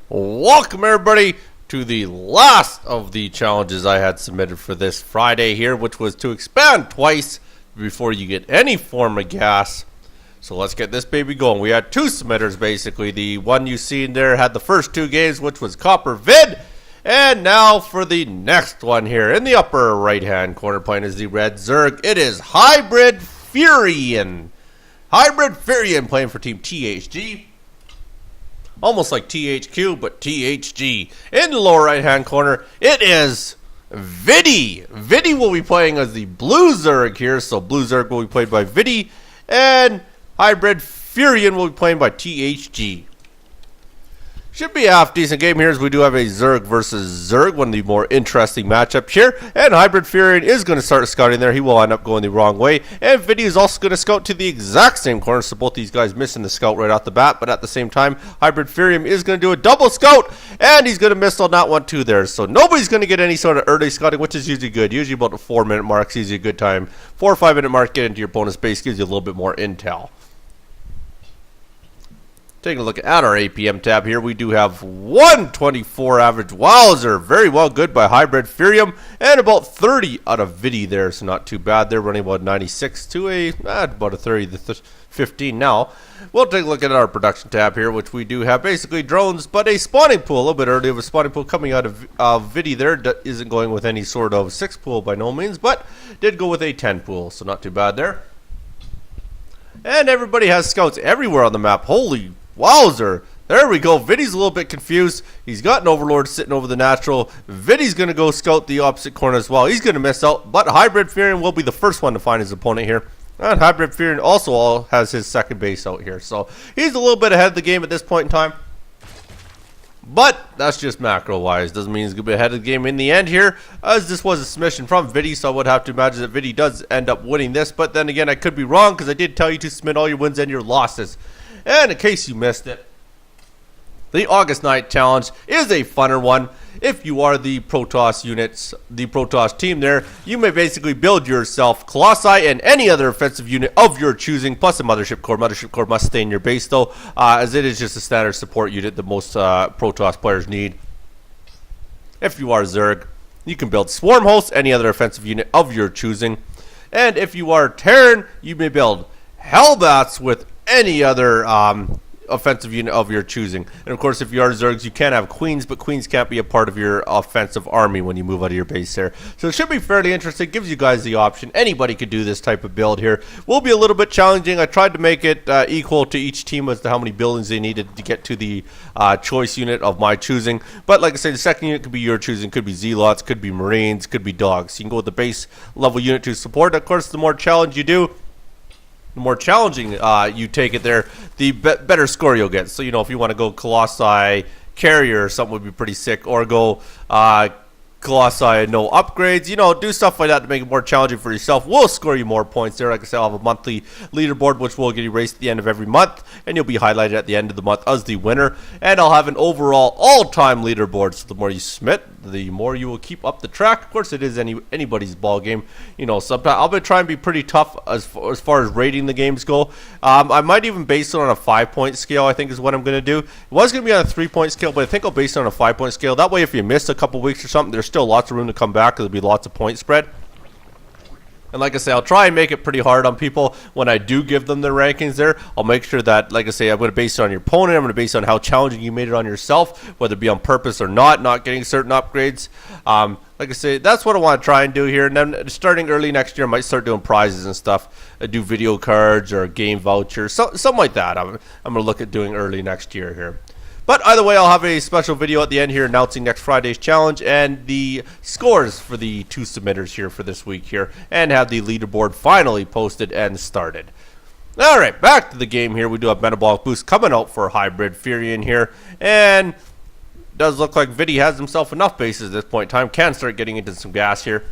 Welcome everybody to the last of the challenges I had submitted for this Friday here, which was to expand twice before you get any form of gas. So let's get this baby going. We had two submitters basically. The one you see in there had the first two games, which was Copper Vid. And now for the next one here in the upper right hand corner playing is the red Zerg. It is HybRiDFuryan. HybRiDFuryan playing for Team THG. Almost like THQ, but THG. In the lower right-hand corner, it is VIDDY. VIDDY will be playing as the blue Zerg here, so blue Zerg will be played by VIDDY, and HybRiDFuryan will be playing by THG. Should be a half-decent game here, as we do have a Zerg versus Zerg, one of the more interesting matchups here. And HybRiDFuryan is going to start scouting there. He will end up going the wrong way. And VIDDY is also going to scout to the exact same corner, so both these guys missing the scout right off the bat. But at the same time, HybRiDFuryan is going to do a double scout, and he's going to miss on that one too there. So nobody's going to get any sort of early scouting, which is usually good. Usually about the 4-minute mark is usually a good time. 4 or 5 minute mark, get into your bonus base, gives you a little bit more intel. Taking a look at our APM tab here, we do have 124 average. Wowzer, very well good by HybRiDFuryan, and about 30 out of VIDDY there, so not too bad. They're running about 96 to about a 30 to 15 now. We'll take a look at our production tab here, which we do have basically drones, but a spawning pool, a little bit early of a spawning pool coming out of VIDDY there. Isn't going with any sort of 6 pool by no means, but did go with a 10 pool, so not too bad there. And everybody has scouts everywhere on the map. Holy wowzer. There we go. VIDDY's a little bit confused. He's got an Overlord sitting over the natural. VIDDY's going to go scout the opposite corner as well. He's going to miss out, but HybRiDFuryan will be the first one to find his opponent here. And HybRiDFuryan also has his second base out here. So he's a little bit ahead of the game at this point in time. But that's just macro-wise. Doesn't mean he's going to be ahead of the game in the end here, as this was a submission from VIDDY, so I would have to imagine that VIDDY does end up winning this. But then again, I could be wrong, because I did tell you to submit all your wins and your losses. And in case you missed it, the August 9th challenge is a funner one. If you are the Protoss units, the Protoss team there, you may basically build yourself Colossi and any other offensive unit of your choosing, plus a Mothership Core. Mothership Core must stay in your base though, as it is just a standard support unit that most Protoss players need. If you are Zerg, you can build Swarm Hosts, any other offensive unit of your choosing. And if you are Terran, you may build Hellbats with any other offensive unit of your choosing. And of course, if you are Zergs, you can have Queens, but Queens can't be a part of your offensive army when you move out of your base there. So it should be fairly interesting. Gives you guys the option. Anybody could do this type of build here. Will be a little bit challenging. I tried to make it equal to each team as to how many buildings they needed to get to the choice unit of my choosing. But like I said, the second unit could be your choosing. Could be Zealots, could be Marines, could be Dogs. You can go with the base level unit to support. Of course, the more challenge you do, the more challenging you take it there, the better score you'll get. So, you know, if you want to go Colossi Carrier or something would be pretty sick, or go Colossi no upgrades, you know, do stuff like that to make it more challenging for yourself. Will score you more points there. Like I said, I'll have a monthly leaderboard which will get erased at the end of every month, and you'll be highlighted at the end of the month as the winner. And I'll have an overall all-time leaderboard, so the more you submit, the more you will keep up the track. Of course, it is anybody's ball game. You know, sometimes I'll be trying to be pretty tough as far as rating the games go. I might even base it on a 5-point scale, I think is what I'm going to do. It was going to be on a 3-point scale, but I think I'll base it on a 5-point scale. That way, if you miss a couple weeks or something, there's still lots of room to come back. There'll be lots of point spread. And like I say, I'll try and make it pretty hard on people when I do give them their rankings there. I'll make sure that, like I say, I'm going to base it on your opponent. I'm going to base it on how challenging you made it on yourself, whether it be on purpose or not getting certain upgrades. Like I say, that's what I want to try and do here. And then starting early next year, I might start doing prizes and stuff. I do video cards or game vouchers, something like that. I'm going to look at doing early next year here. But either way, I'll have a special video at the end here announcing next Friday's challenge and the scores for the two submitters here for this week here, and have the leaderboard finally posted and started. Alright, back to the game here. We do have Metabolic Boost coming out for HybRiDFuryan here, and does look like VIDDY has himself enough bases at this point in time. Can start getting into some gas here.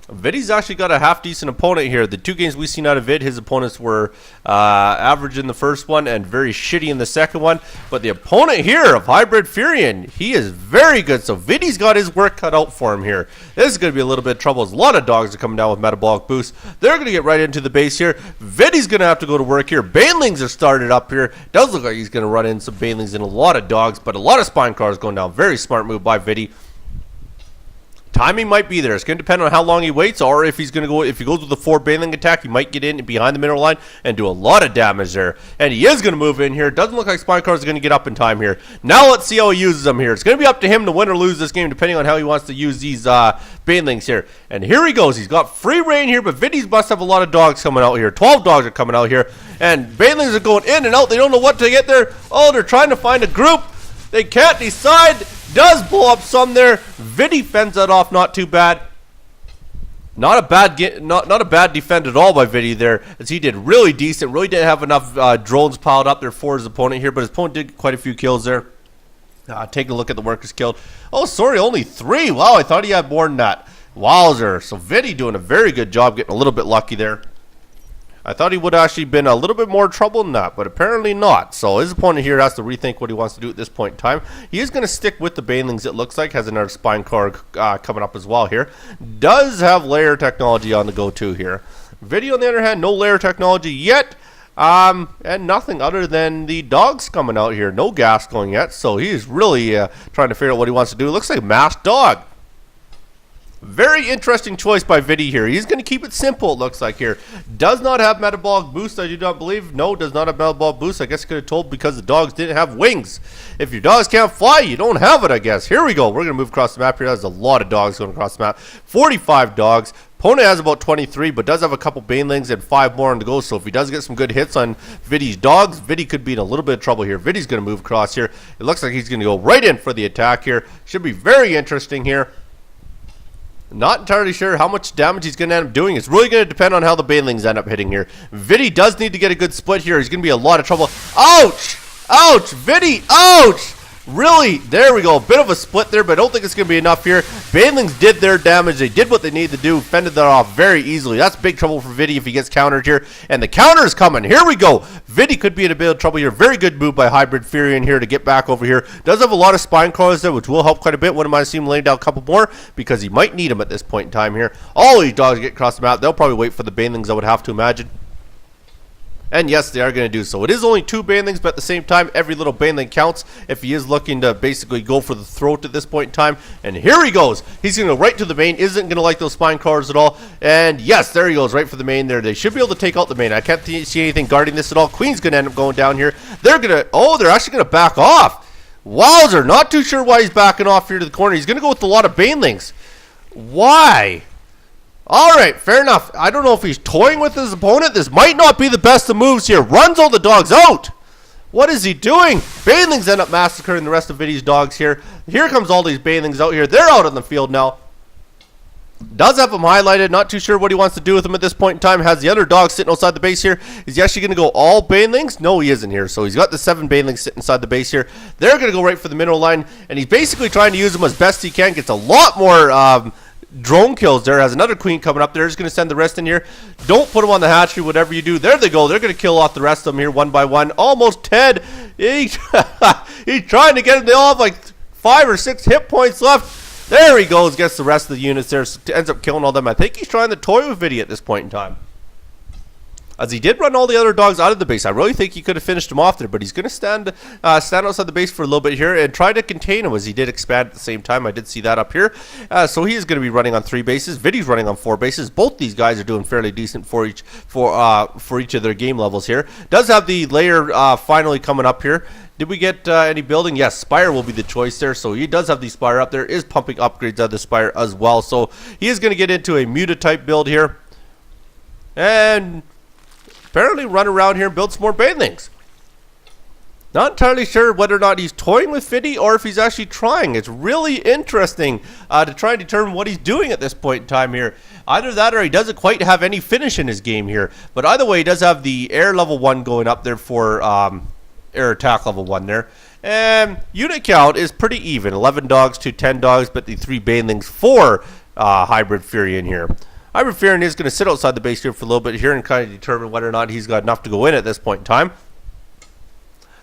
VIDDY's actually got a half-decent opponent here. The 2 games we've seen out of Vid, his opponents were average in the first one and very shitty in the second one. But the opponent here of HybRiDFuryan, he is very good. So VIDDY's got his work cut out for him here. This is going to be a little bit of trouble. A lot of dogs are coming down with metabolic boost. They're going to get right into the base here. VIDDY's going to have to go to work here. Banelings are started up here. Does look like he's going to run in some Banelings and a lot of dogs, but a lot of spine cars going down. Very smart move by VIDDY. Timing might be there. It's going to depend on how long he waits, or if he's going to go. If he goes with the 4 baneling attack, he might get in behind the mineral line and do a lot of damage there. And he is going to move in here. Doesn't look like spine cars are going to get up in time here. Now let's see how he uses them here. It's going to be up to him to win or lose this game, depending on how he wants to use these banelings here. And here he goes. He's got free reign here, but VIDDY's must have a lot of dogs coming out here. 12 dogs are coming out here, and banelings are going in and out. They don't know what to get there. Oh, they're trying to find a group. They can't decide. Does blow up some there. VIDDY fends that off not too bad. Not a bad defend at all by VIDDY there, as he did really decent. Really didn't have enough drones piled up there for his opponent here, but his opponent did quite a few kills there. Take a look at the workers killed. Oh, sorry, only 3. Wow, I thought he had more than that. Wowzer. So VIDDY doing a very good job, getting a little bit lucky there. I thought he would have actually been a little bit more trouble than that, but apparently not. So his opponent here has to rethink what he wants to do at this point in time. He is going to stick with the banelings, it looks like. Has another spine card coming up as well here. Does have layer technology on the go-to here. VIDDY, on the other hand, no layer technology yet. And nothing other than the dogs coming out here. No gas going yet, so he's really trying to figure out what he wants to do. It looks like a masked dog. Very interesting choice by VIDDY here. He's going to keep it simple, it looks like here. Does not have metabolic boost, I do not believe. No, does not have metabolic boost. I guess I could have told because the dogs didn't have wings. If your dogs can't fly, you don't have it, I guess. Here we go. We're going to move across the map here. There's a lot of dogs going across the map. 45 dogs. Opponent has about 23, but does have a couple banelings and 5 more on the go. So if he does get some good hits on VIDDY's dogs, VIDDY could be in a little bit of trouble here. VIDDY's going to move across here. It looks like he's going to go right in for the attack here. Should be very interesting here. Not entirely sure how much damage he's going to end up doing. It's really going to depend on how the banelings end up hitting here. VIDDY does need to get a good split here. He's going to be a lot of trouble. Ouch! Ouch! VIDDY! Ouch! Really? There we go. A bit of a split there, but I don't think it's going to be enough here. Banelings did their damage. They did what they needed to do. Fended that off very easily. That's big trouble for VIDDY if he gets countered here. And the counter is coming. Here we go. VIDDY could be in a bit of trouble here. Very good move by HybRiDFuryan here to get back over here. Does have a lot of spine cars there, which will help quite a bit. Wouldn't mind seeing him laying down a couple more because he might need them at this point in time here. All these dogs get across the map. They'll probably wait for the banelings, I would have to imagine. And yes, they are going to do so. It is only 2 banelings, but at the same time, every little baneling counts if he is looking to basically go for the throat at this point in time. And here he goes. He's going to go right to the main. Isn't going to like those spine cars at all. And yes, there he goes, right for the main there. They should be able to take out the main. I can't see anything guarding this at all. Queen's going to end up going down here. They're going to, oh, they're actually going to back off. Wowzer, not too sure why he's backing off here to the corner. He's going to go with a lot of banelings. Why? Alright, fair enough. I don't know if he's toying with his opponent. This might not be the best of moves here. Runs all the dogs out. What is he doing? Banelings end up massacring the rest of VIDDY's dogs here. Here comes all these banelings out here. They're out on the field now. Does have them highlighted. Not too sure what he wants to do with them at this point in time. Has the other dog sitting outside the base here. Is he actually going to go all banelings? No, he isn't here. So he's got the 7 banelings sitting inside the base here. They're going to go right for the mineral line. And he's basically trying to use them as best he can. Gets a lot more drone kills there. Has another queen coming up there. Just going to send the rest in here. Don't put them on the hatchery, whatever you do. There they go. They're going to kill off the rest of them here one by one. Almost 10. He's trying to get them. They all have like 5 or 6 hit points left. There he goes. Gets the rest of the units there. Ends up killing all them. I think he's trying to toy with VIDDY at this point in time, as he did run all the other dogs out of the base. I really think he could have finished him off there, but he's going to stand outside the base for a little bit here and try to contain him, as he did expand at the same time. I did see that up here. So he is going to be running on 3 bases. VIDDY's running on 4 bases. Both these guys are doing fairly decent for each of their game levels here. Does have the layer finally coming up here. Did we get any building? Yes, Spire will be the choice there. So he does have the Spire up there. Is pumping upgrades out of the Spire as well. So he is going to get into a Muta type build here. And apparently run around here and build some more banelings. Not entirely sure whether or not he's toying with VIDDY or if he's actually trying. It's really interesting to try and determine what he's doing at this point in time here. Either that or he doesn't quite have any finish in his game here. But either way, he does have the air level 1 going up there for air attack level 1 there. And unit count is pretty even. 11 dogs to 10 dogs, but the 3 banelings for HybRiDFuryan here. HybRiDFuryan is going to sit outside the base here for a little bit here and kind of determine whether or not he's got enough to go in at this point in time.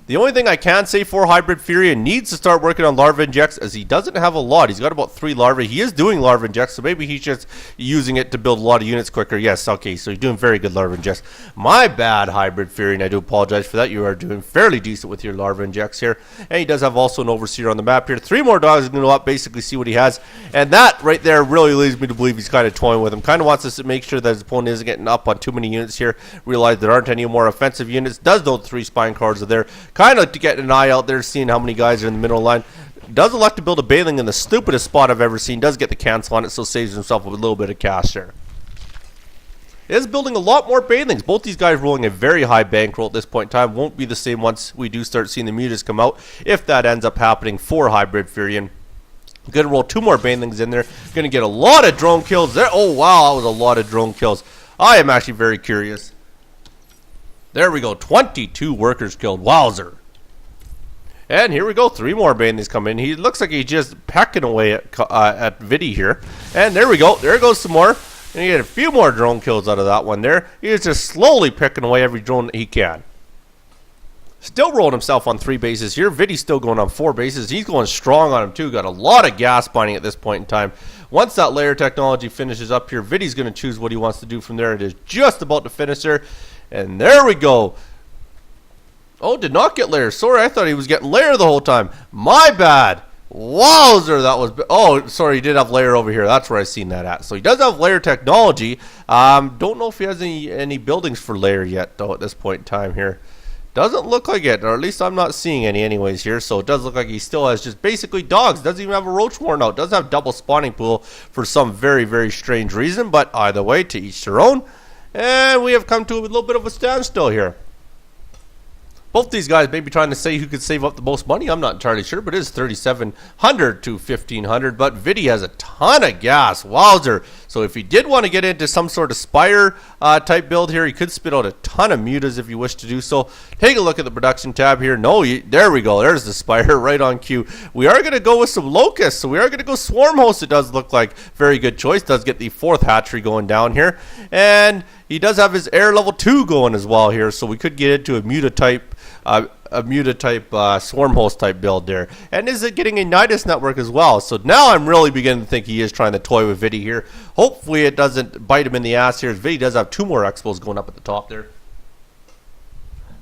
The only thing I can say for HybRiDFuryan, needs to start working on larva injects, as he doesn't have a lot. He's got about 3 larvae. He is doing larva injects, so maybe he's just using it to build a lot of units quicker. Yes, okay, so he's doing very good larva injects. My bad, HybRiDFuryan. I do apologize for that. You are doing fairly decent with your larva injects here. And he does have also an overseer on the map here. 3 more dogs are going to go up, basically see what he has. And that right there really leads me to believe he's kind of toying with him. Kind of wants us to make sure that his opponent isn't getting up on too many units here. Realize there aren't any more offensive units. Does know the 3 spine cards are there. Kind of to get an eye out there, seeing how many guys are in the middle line. Does elect to build a baling in the stupidest spot I've ever seen. Does get the cancel on it, so saves himself a little bit of cash there. Is building a lot more balings. Both these guys rolling a very high bankroll at this point in time. Won't be the same once we do start seeing the mutas come out, if that ends up happening for HybRiDFuryan. Gonna roll 2 more banelings in there. Gonna get a lot of drone kills there. Oh wow, that was a lot of drone kills. I am actually very curious. There we go, 22 workers killed. Wowzer. And here we go, 3 more banelings come in. He looks like he's just pecking away at VIDDY here. And there we go, there goes some more. And you get a few more drone kills out of that one there. He's just slowly picking away every drone that he can. Still rolling himself on 3 bases here. VIDDY's still going on 4 bases. He's going strong on him too. Got a lot of gas binding at this point in time. Once that layer technology finishes up here, VIDDY's going to choose what he wants to do from there. It is just about to finish there. And there we go. Oh, did not get layer. Sorry, I thought he was getting layer the whole time. My bad. Wowzer, that was... Oh, sorry, he did have layer over here. That's where I seen that at. So he does have layer technology. Don't know if he has any buildings for layer yet, though, at this point in time here. Doesn't look like it, or at least I'm not seeing any anyways here. So it does look like he still has just basically dogs. Doesn't even have a roach warren out. Doesn't have double spawning pool for some very, very strange reason. But either way, to each their own. And we have come to a little bit of a standstill here. Both these guys may be trying to say who could save up the most money. I'm not entirely sure, but it is 3,700 to 1,500. But VIDDY has a ton of gas. Wowzer. So if he did want to get into some sort of spire type build here, he could spit out a ton of mutas if you wish to do so. Take a look at the production tab here. No, there we go. There's the spire right on cue. We are going to go with some locusts. So we are going to go swarm host. It does look like very good choice. Does get the 4th hatchery going down here. And he does have his air level 2 going as well here. So we could get into a muta type swarm host type build there. And is it getting a Nidus network as well? So now I'm really beginning to think he is trying to toy with VIDDY here. Hopefully it doesn't bite him in the ass here, as VIDDY does have 2 more expos going up at the top there.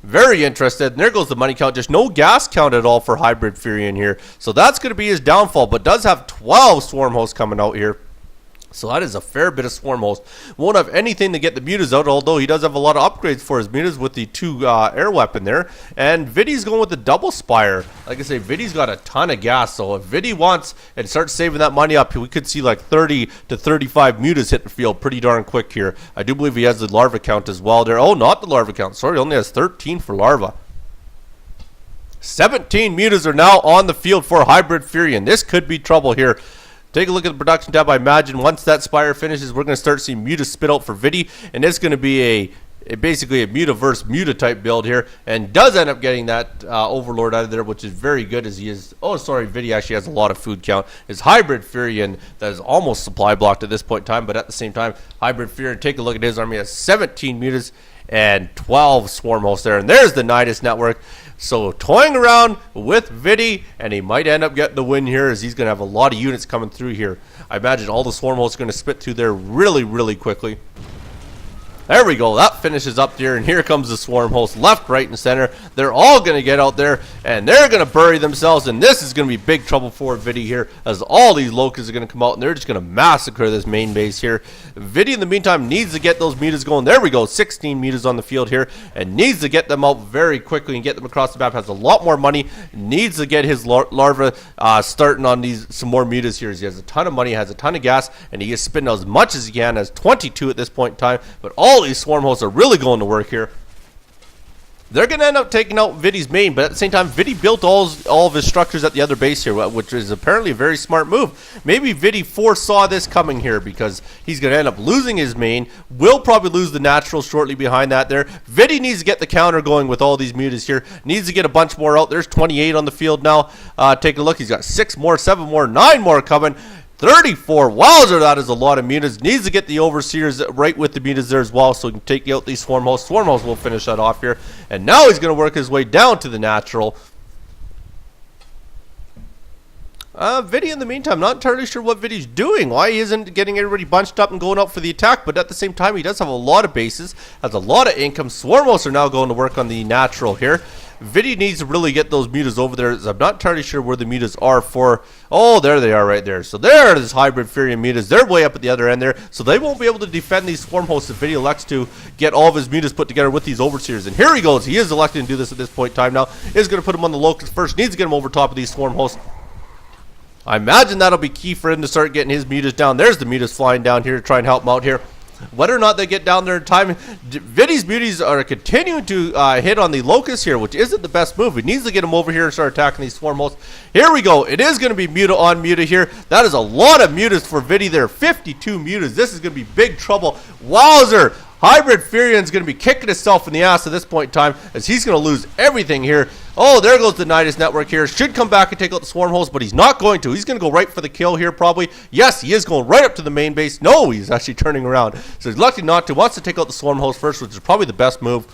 Very interested. And there goes the money count. Just no gas count at all for HybRiDFuryan here. So that's going to be his downfall, but does have 12 swarm hosts coming out here. So that is a fair bit of swarm host. Won't have anything to get the mutas out, although he does have a lot of upgrades for his mutas with the 2 air weapon there. And VIDDY's going with the double spire. Like I say, VIDDY's got a ton of gas, so if VIDDY wants and starts saving that money up, we could see like 30 to 35 mutas hit the field pretty darn quick here. I do believe he has the larva count as well there. Oh, not the larva count. Sorry, he only has 13 for larva. 17 mutas are now on the field for HybRiDFuryan. This could be trouble here. Take a look at the production tab. I imagine once that spire finishes, we're going to start seeing muta spit out for VIDDY, and it's going to be basically a muta versus muta type build here, and does end up getting that overlord out of there, which is very good, as he is... Oh, sorry, VIDDY actually has a lot of food count. It's HybRiDFuryan that is almost supply blocked at this point in time, but at the same time, HybRiDFuryan, take a look at his army, has 17 mutas and 12 swarm hosts there, and there's the Nidus network. So toying around with VIDDY, and he might end up getting the win here, as he's going to have a lot of units coming through here. I imagine all the swarm hosts are going to spit through there really, really quickly. There we go. That finishes up there, and here comes the swarm host left, right, and center. They're all going to get out there, and they're going to bury themselves, and this is going to be big trouble for VIDDY here, as all these locusts are going to come out, and they're just going to massacre this main base here. VIDDY, in the meantime, needs to get those mutas going. There we go. 16 mutas on the field here, and needs to get them out very quickly and get them across the map. Has a lot more money. Needs to get his larva starting on some more mutas here. He has a ton of money, has a ton of gas, and he is spending as much as he can. Has 22 at this point in time, but all these swarm hosts are really going to work here. They're going to end up taking out VIDDY's main, but at the same time, VIDDY built all of his structures at the other base here, which is apparently a very smart move. Maybe VIDDY foresaw this coming here, because he's going to end up losing his main. Will probably lose the natural shortly behind that there. VIDDY needs to get the counter going with all these mutas here. Needs to get a bunch more out. There's 28 on the field now. Take a look. He's got 6 more, 7 more, 9 more coming. 34. Wowzer, that is a lot of mutas. Needs to get the overseers right with the mutas there as well, so he can take out these swarm hosts. Swarm hosts will finish that off here. And now he's going to work his way down to the natural. VIDDY in the meantime, not entirely sure what VIDDY's doing. Why he isn't getting everybody bunched up and going out for the attack, but at the same time, he does have a lot of bases, has a lot of income. Swarm hosts are now going to work on the natural here. VIDDY needs to really get those mutas over there. I'm not entirely sure where the mutas are for. Oh, there they are right there. So there is HybRiDFuryan mutas. They're way up at the other end there. So they won't be able to defend these swarm hosts if VIDDY elects to get all of his mutas put together with these overseers. And here he goes. He is electing to do this at this point in time now. Is going to put him on the locust first. Needs to get him over top of these swarm hosts. I imagine that'll be key for him to start getting his mutas down. There's the mutas flying down here to try and help him out here. Whether or not they get down there in time, VIDDY's mutas are continuing to hit on the locust here, which isn't the best move. He needs to get him over here and start attacking these swarm hosts. Here we go. It is going to be muta on muta here. That is a lot of mutas for VIDDY there. 52 mutas. This is going to be big trouble. Wowzer! HybRiDFuryan is going to be kicking himself in the ass at this point in time, as he's going to lose everything here. Oh, there goes the Nidus network here. Should come back and take out the swarm host, but he's not going to. He's going to go right for the kill here probably. Yes, he is going right up to the main base. No, he's actually turning around. So he's lucky not to. Wants to take out the swarm host first, which is probably the best move.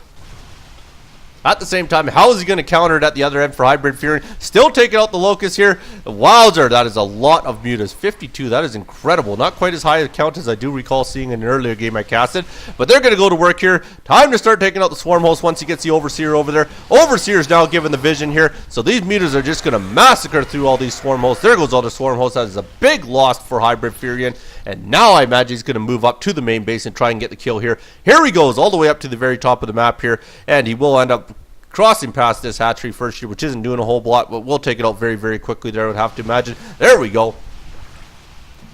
At the same time, how is he going to counter it at the other end for HybRiDFuryan? Still taking out the locust here. Wowzer, that is a lot of mutas. 52, that is incredible. Not quite as high a count as I do recall seeing in an earlier game I casted. But they're going to go to work here. Time to start taking out the swarm host once he gets the overseer over there. Overseer's now given the vision here. So these mutas are just going to massacre through all these swarm hosts. There goes all the swarm hosts. That is a big loss for HybRiDFuryan. And now I imagine he's going to move up to the main base and try and get the kill here. Here he goes all the way up to the very top of the map here. And he will end up crossing past this hatchery first here, which isn't doing a whole lot, but we'll take it out very, very quickly there, I would have to imagine. There we go.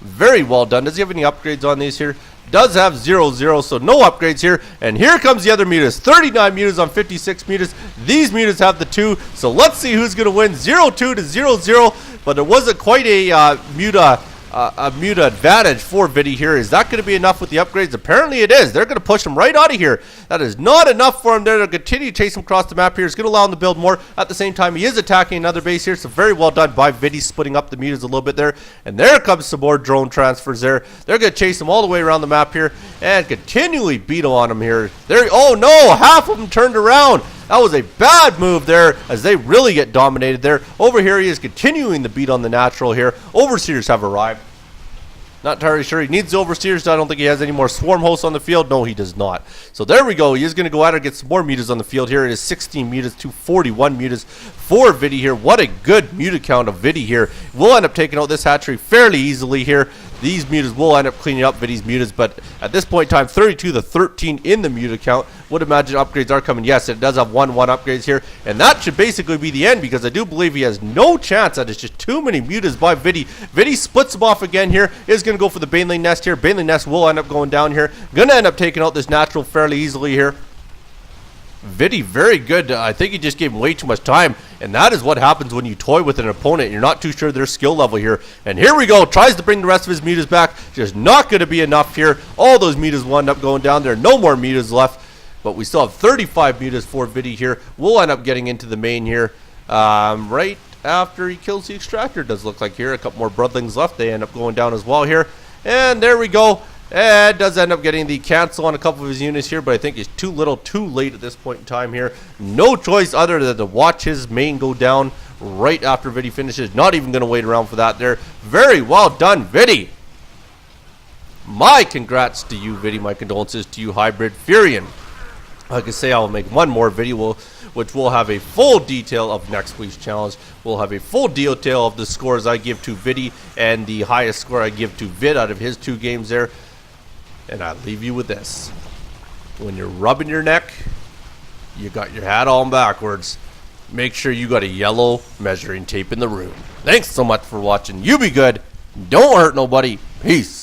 Very well done. Does he have any upgrades on these here? Does have 0-0, so no upgrades here. And here comes the other mutas. 39 mutas on 56 mutas. These mutas have the 2, so let's see who's going to win. 0-2 to 0-0, but it wasn't quite a muta advantage for VIDDY here. Is that going to be enough with the upgrades? Apparently it is. They're going to push him right out of here. That is not enough for him there to continue to chase him across the map here. It's going to allow him to build more. At the same time, he is attacking another base here, so very well done by VIDDY, splitting up the mutas a little bit there. And there comes some more drone transfers there. They're going to chase him all the way around the map here and continually beat on him here. There, oh no, half of them turned around. That was a bad move there as they really get dominated there. Over here, he is continuing the beat on the natural here. Overseers have arrived. Not entirely sure. He needs the overseers. I don't think he has any more swarm hosts on the field. No, he does not. So there we go. He is going to go out and get some more mutas on the field here. It is 16 mutas to 41 mutas for VIDDY here. What a good muta count of VIDDY here. We'll end up taking out this hatchery fairly easily here. These mutas will end up cleaning up VIDDY's mutas, but at this point in time, 32 to 13 in the muta count. Would imagine upgrades are coming. Yes, it does have 1-1 upgrades here, and that should basically be the end because I do believe he has no chance. That is just too many mutas by VIDDY. VIDDY splits him off again here. Is going to go for the Baneling Nest here. Baneling Nest will end up going down here. Going to end up taking out this natural fairly easily here. VIDDY, very good. I think he just gave him way too much time, and that is what happens when you toy with an opponent. You're not too sure their skill level here. And here we go. Tries to bring the rest of his mutas back. Just not going to be enough here. All those mutas will end up going down there. No more mutas left, but we still have 35 mutas for VIDDY here. We'll end up getting into the main here right after he kills the extractor. Does look like here. A couple more broodlings left. They end up going down as well here. And there we go. And does end up getting the cancel on a couple of his units here, but I think it's too little too late at this point in time here. No choice other than to watch his main go down right after VIDDY finishes. Not even going to wait around for that there. Very well done, VIDDY. My congrats to you, VIDDY. My condolences to you, HybRiDFuryan. Like I say, I'll make one more video, which will have a full detail of next week's challenge. We'll have a full detail of the scores I give to VIDDY and the highest score I give to Vid out of his 2 games there. And I leave you with this. When you're rubbing your neck, you got your hat on backwards. Make sure you got a yellow measuring tape in the room. Thanks so much for watching. You be good. Don't hurt nobody. Peace.